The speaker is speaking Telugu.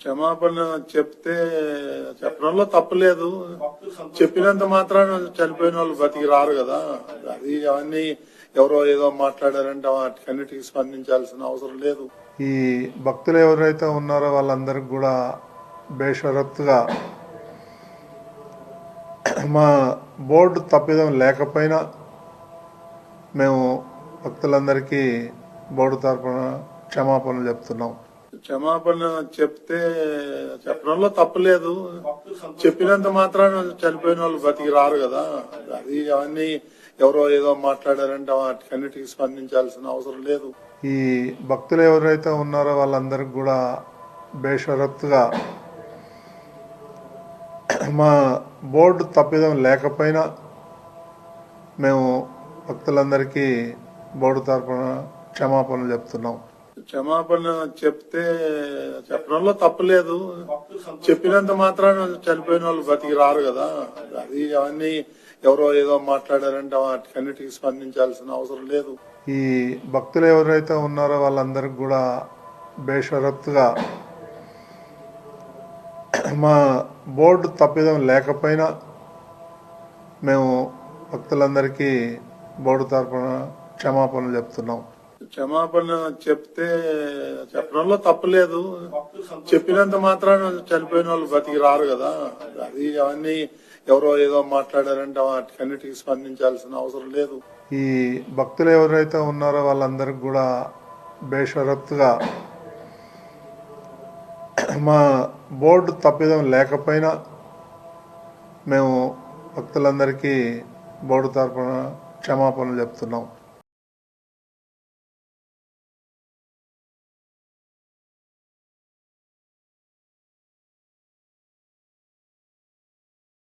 క్షమాపణ చెప్తే చెప్పడంలో తప్పులేదు. చెప్పినంత మాత్రాన చనిపోయిన వాళ్ళు బతికి రారు కదా. అది అవన్నీ ఎవరో ఏదో మాట్లాడారంటే వాటికన్నిటికీ స్పందించాల్సిన అవసరం లేదు. ఈ భక్తులు ఎవరైతే ఉన్నారో వాళ్ళందరికి కూడా బేషరత్తుగా మా బోర్డు తప్పిదం లేకపోయినా మేము భక్తులందరికీ బోర్డు తరపున క్షమాపణలు చెప్తున్నాం. క్షమాపణ చెప్తే చెప్పడంలో తప్పులేదు. చెప్పినంత మాత్రాన చనిపోయిన వాళ్ళు బతికి రారు కదా. అది అవన్నీ ఎవరో ఏదో మాట్లాడారంటే వాటికన్నిటికీ స్పందించాల్సిన అవసరం లేదు. ఈ భక్తులు ఎవరైతే ఉన్నారో వాళ్ళందరికి కూడా బేషరత్తుగా మా బోర్డు తప్పిదం లేకపోయినా మేము భక్తులందరికీ బోర్డు తరపున క్షమాపణలు చెప్తున్నాం. క్షమాపణ చెప్తే చెప్పడంలో తప్పులేదు. చెప్పినంత మాత్రాన చనిపోయిన వాళ్ళు బతికి రారు కదా. అది అవన్నీ ఎవరో ఏదో మాట్లాడారంటే వాటికన్నిటికీ స్పందించాల్సిన అవసరం లేదు. ఈ భక్తులు ఎవరైతే ఉన్నారో వాళ్ళందరికి కూడా బేషరత్తుగా మా బోర్డు తప్పిదం లేకపోయినా మేము భక్తులందరికీ బోర్డు తరపున క్షమాపణలు చెప్తున్నాం. క్షమాపణ చెప్తే చెప్పడంలో తప్పులేదు. చెప్పినంత మాత్రాన చనిపోయిన వాళ్ళు బతికి రారు కదా. అది అవన్నీ ఎవరో ఏదో మాట్లాడారంటే వాటికన్నిటికీ స్పందించాల్సిన అవసరం లేదు. ఈ భక్తులు ఎవరైతే ఉన్నారో వాళ్ళందరికి కూడా బేషరత్తుగా మా బోర్డు తప్పిదం లేకపోయినా మేము భక్తులందరికీ బోర్డు తరపున క్షమాపణలు చెప్తున్నాం.